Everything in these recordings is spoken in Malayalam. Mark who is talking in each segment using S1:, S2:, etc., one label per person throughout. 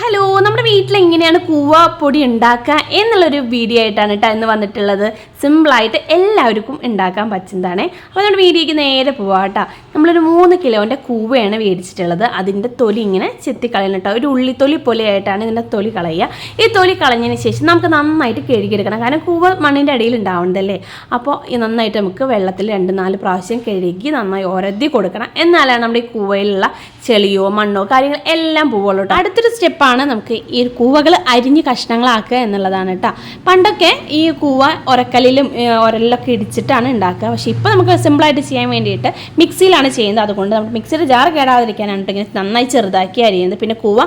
S1: ഹലോ, നമ്മുടെ വീട്ടിൽ എങ്ങനെയാണ് കൂവ പൊടി ഉണ്ടാക്കുക എന്നുള്ളൊരു വീഡിയോ ആയിട്ടാണ് കേട്ടോ ഇന്ന് വന്നിട്ടുള്ളത്. സിമ്പിളായിട്ട് എല്ലാവർക്കും ഉണ്ടാക്കാൻ പറ്റുന്നതാണ്. അപ്പോൾ നമ്മുടെ വീഡിയോയ്ക്ക് നേരെ പോവാം കേട്ടോ. നമ്മളൊരു 3 കിലോൻ്റെ കൂവയാണ് മേടിച്ചിട്ടുള്ളത്. അതിൻ്റെ തൊലി ഇങ്ങനെ ചെത്തിക്കളയണം കേട്ടോ. ഒരു ഉള്ളിത്തൊലി പോലെയായിട്ടാണ് ഇതിൻ്റെ തൊലി കളയുക. ഈ തൊലി കളഞ്ഞതിന് ശേഷം നമുക്ക് നന്നായിട്ട് കഴുകിയെടുക്കണം. കാരണം കൂവ മണ്ണിൻ്റെ അടിയിൽ ഉണ്ടാവുന്നതല്ലേ. അപ്പോൾ ഈ നന്നായിട്ട് നമുക്ക് വെള്ളത്തിൽ 2-4 പ്രാവശ്യം കഴുകി നന്നായി ഒരതി കൊടുക്കണം. എന്നാലാണ് നമ്മുടെ ഈ കൂവയിലുള്ള ചെളിയോ മണ്ണോ കാര്യങ്ങൾ എല്ലാം പോവുള്ളൂ കേട്ടോ. അടുത്തൊരു സ്റ്റെപ്പാണ് നമുക്ക് ഈ കൂവകൾ അരിഞ്ഞ് കഷ്ണങ്ങളാക്കുക എന്നുള്ളതാണ് കേട്ടോ. പണ്ടൊക്കെ ഈ കൂവ ഉരക്കല്ലിലും ഉരലിലൊക്കെ ഇടിച്ചിട്ടാണ് ഉണ്ടാക്കുക. പക്ഷേ ഇപ്പോൾ നമുക്ക് സിമ്പിളായിട്ട് ചെയ്യാൻ വേണ്ടിയിട്ട് മിക്സിയിലാണ് ചെയ്യുന്നത്. അതുകൊണ്ട് നമുക്ക് മിക്സിയുടെ ജാർ കേടാതിരിക്കാനാണ് ഇങ്ങനെ നന്നായി ചെറുതാക്കി അരിയുന്നത്. പിന്നെ കൂവ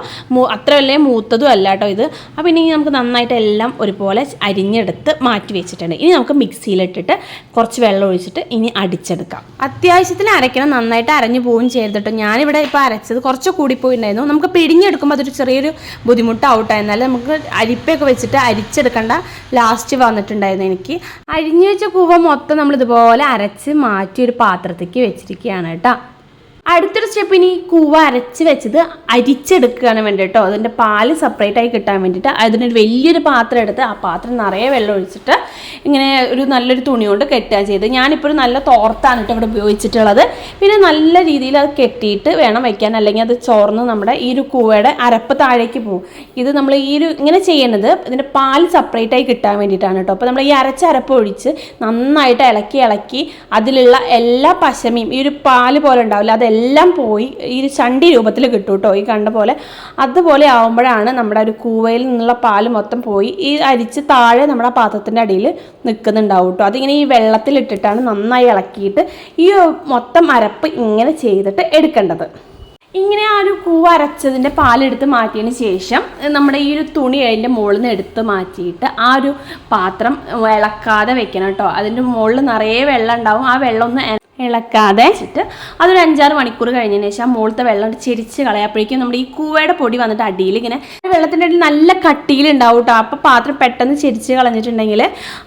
S1: അത്ര വലിയ മൂത്തതും അല്ല കേട്ടോ ഇത്. അപ്പോൾ ഇനി നമുക്ക് നന്നായിട്ട് എല്ലാം ഒരുപോലെ അരിഞ്ഞെടുത്ത് മാറ്റി വെച്ചിട്ടുണ്ട്. ഇനി നമുക്ക് മിക്സിയിലിട്ടിട്ട് കുറച്ച് വെള്ളം ഒഴിച്ചിട്ട് ഇനി അടിച്ചെടുക്കാം. അത്യാവശ്യത്തിന് അരയ്ക്കണം, നന്നായിട്ട് അരഞ്ഞു പോവുകയും ചെയ്തിട്ട്. ഞാനിവിടെ ഇപ്പോൾ അരച്ചത് കുറച്ച് കൂടിപ്പോയിട്ടുണ്ടായിരുന്നു. നമുക്ക് പിഴിഞ്ഞെടുക്കുമ്പോൾ അതൊരു ചെറിയൊരു ബുദ്ധിമുട്ടാവട്ടെ. എന്നാലും നമുക്ക് അരിപ്പൊക്കെ വെച്ചിട്ട് അരിച്ചെടുക്കേണ്ട ലാസ്റ്റ് വന്നിട്ടുണ്ടായിരുന്നു എനിക്ക്. അരിഞ്ഞു വെച്ച കൂവ മൊത്തം നമ്മളിതുപോലെ അരച്ച് മാറ്റി ഒരു പാത്രത്തേക്ക് വെച്ചിരിക്കുകയാണ് കേട്ടോ. അടുത്തൊരു സ്റ്റെപ്പ്, ഇനി കൂവ അരച്ച് വെച്ചത് അരിച്ചെടുക്കുകയാണ് വേണ്ടി കേട്ടോ. അതിൻ്റെ പാല് സെപ്പറേറ്റ് ആയി കിട്ടാൻ വേണ്ടിയിട്ട് അതിനൊരു വലിയൊരു പാത്രം എടുത്ത് ആ പാത്രം നിറയെ വെള്ളം ഒഴിച്ചിട്ട് ഇങ്ങനെ ഒരു നല്ലൊരു തുണി കൊണ്ട് കെട്ടുക ചെയ്ത്. ഞാനിപ്പോൾ ഒരു നല്ല തോർത്താണ് കേട്ടോ ഇവിടെ ഉപയോഗിച്ചിട്ടുള്ളത്. പിന്നെ നല്ല രീതിയിൽ അത് കെട്ടിയിട്ട് വേണം വയ്ക്കാൻ, അല്ലെങ്കിൽ അത് ചോർന്ന് നമ്മുടെ ഈ ഒരു കൂവയുടെ അരപ്പ് താഴേക്ക് പോകും. ഇത് നമ്മൾ ഇങ്ങനെ ചെയ്യുന്നത് ഇതിൻ്റെ പാൽ സെപ്പറേറ്റ് ആയി കിട്ടാൻ വേണ്ടിയിട്ടാണ് കേട്ടോ. അപ്പോൾ നമ്മൾ ഈ അരപ്പ് ഒഴിച്ച് നന്നായിട്ട് ഇളക്കി അതിലുള്ള എല്ലാ പശമയും ഈ ഒരു പാല് പോലെ ഉണ്ടാവില്ല അതെല്ലാം പോയി ഈ ഒരു ചണ്ടി രൂപത്തിൽ കിട്ടും കേട്ടോ. ഈ കണ്ട പോലെ അതുപോലെ ആവുമ്പോഴാണ് നമ്മുടെ ഒരു കൂവയിൽ നിന്നുള്ള പാല് മൊത്തം പോയി ഈ അരിച്ച് താഴെ നമ്മുടെ പാത്രത്തിൻ്റെ അടിയിൽ നിൽക്കുന്നുണ്ടാവും കേട്ടോ. അതിങ്ങനെ ഈ വെള്ളത്തിലിട്ടിട്ടാണ് നന്നായി ഇളക്കിയിട്ട് ഈ മൊത്തം അരപ്പ് ഇങ്ങനെ ചെയ്തിട്ട് എടുക്കേണ്ടത്. ഇങ്ങനെ ആ ഒരു കൂവ അരച്ചതിൻ്റെ പാലെടുത്ത് മാറ്റിയതിന് ശേഷം നമ്മുടെ ഈ ഒരു തുണി അതിൻ്റെ മുകളിൽ നിന്ന് എടുത്ത് മാറ്റിയിട്ട് ആ ഒരു പാത്രം ഇളക്കാതെ വെക്കണം കേട്ടോ. അതിൻ്റെ മുകളിൽ നിറയെ വെള്ളം ഉണ്ടാവും. ആ വെള്ളം ഒന്ന് ഇളക്കാതെ വെച്ചിട്ട് അതൊരു 5-6 മണിക്കൂർ കഴിഞ്ഞതിന് ശേഷം ആ മുകളിലത്തെ വെള്ളം ചെരിച്ച് കളയപ്പോഴേക്കും നമ്മുടെ ഈ കൂവയുടെ പൊടി വന്നിട്ട് അടിയിൽ ഇങ്ങനെ വെള്ളത്തിൻ്റെ അടിയിൽ നല്ല കട്ടിയിലുണ്ടാവും കേട്ടോ. അപ്പോൾ പാത്രം പെട്ടെന്ന് ചെരിച്ച് കളഞ്ഞിട്ടുണ്ടെങ്കിൽ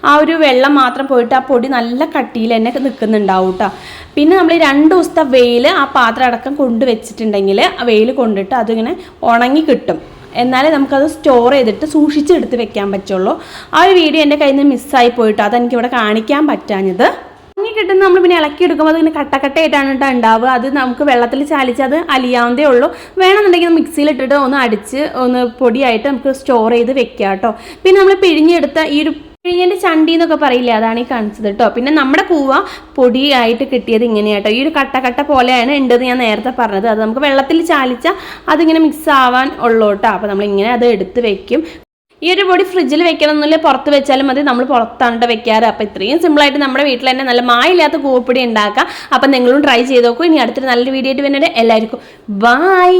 S1: ആ ഒരു വെള്ളം മാത്രം പോയിട്ട് ആ പൊടി നല്ല കട്ടിയിൽ തന്നെ നിൽക്കുന്നുണ്ടാവും കേട്ടോ. പിന്നെ നമ്മൾ ഈ 2 ദിവസത്തെ വെയിൽ ആ പാത്രം അടക്കം കൊണ്ടുവച്ചിട്ടുണ്ടെങ്കിൽ ആ വെയിൽ കൊണ്ടിട്ട് അതിങ്ങനെ ഉണങ്ങി കിട്ടും. എന്നാലേ നമുക്കത് സ്റ്റോർ ചെയ്തിട്ട് സൂക്ഷിച്ചെടുത്ത് വെക്കാൻ പറ്റുള്ളൂ. ആ ഒരു വീഡിയോ എൻ്റെ കയ്യിൽ നിന്ന് മിസ്സായി പോയിട്ടോ. അതെനിക്കിവിടെ കാണിക്കാൻ പറ്റാഞ്ഞത്. കിട്ടുന്ന നമ്മൾ പിന്നെ ഇളക്കിയെടുക്കുമ്പോൾ അതിങ്ങനെ കട്ടക്കട്ടയായിട്ടാണ് കേട്ടോ ഉണ്ടാവുക. അത് നമുക്ക് വെള്ളത്തിൽ ചാലിച്ച് അത് അലിയാവുന്നതേ ഉള്ളൂ. വേണമെന്നുണ്ടെങ്കിൽ മിക്സിയിലിട്ടിട്ട് ഒന്ന് അടിച്ച് ഒന്ന് പൊടിയായിട്ട് നമുക്ക് സ്റ്റോർ ചെയ്ത് വെക്കാം കേട്ടോ. പിന്നെ നമ്മൾ പിഴിഞ്ഞെടുത്ത ഈ ഒരു പിഴിഞ്ഞതിൻ്റെ ചണ്ടി എന്നൊക്കെ പറയില്ലേ, അതാണ് ഈ കാണിച്ചത് കേട്ടോ. പിന്നെ നമ്മുടെ കൂവ പൊടിയായിട്ട് കിട്ടിയത് ഇങ്ങനെയാട്ടോ. ഈ ഒരു കട്ട പോലെയാണ് ഉണ്ടെന്ന് ഞാൻ നേരത്തെ പറഞ്ഞത്. അത് നമുക്ക് വെള്ളത്തിൽ ചാലിച്ചാൽ അതിങ്ങനെ മിക്സ് ആവാൻ ഉള്ളൂ കേട്ടോ. അപ്പോൾ നമ്മളിങ്ങനെ അത് എടുത്ത് വെക്കും. ഈ ഒരു പൊടി ഫ്രിഡ്ജിൽ വെക്കണം എന്നില്ല, പുറത്ത് വെച്ചാലും മതി. നമ്മൾ പുറത്താണ് വെക്കാറ്. അപ്പോൾ ഇത്രയും സിമ്പിളായിട്ട് നമ്മുടെ വീട്ടിൽ തന്നെ നല്ല മായില്ലാത്ത കൂവപ്പൊടി ഉണ്ടാക്കാം. അപ്പം നിങ്ങളും ട്രൈ ചെയ്ത് നോക്കൂ. ഇനി അടുത്തൊരു നല്ലൊരു വീഡിയോ ആയിട്ട് വരുന്നത് എല്ലാവർക്കും ബൈ.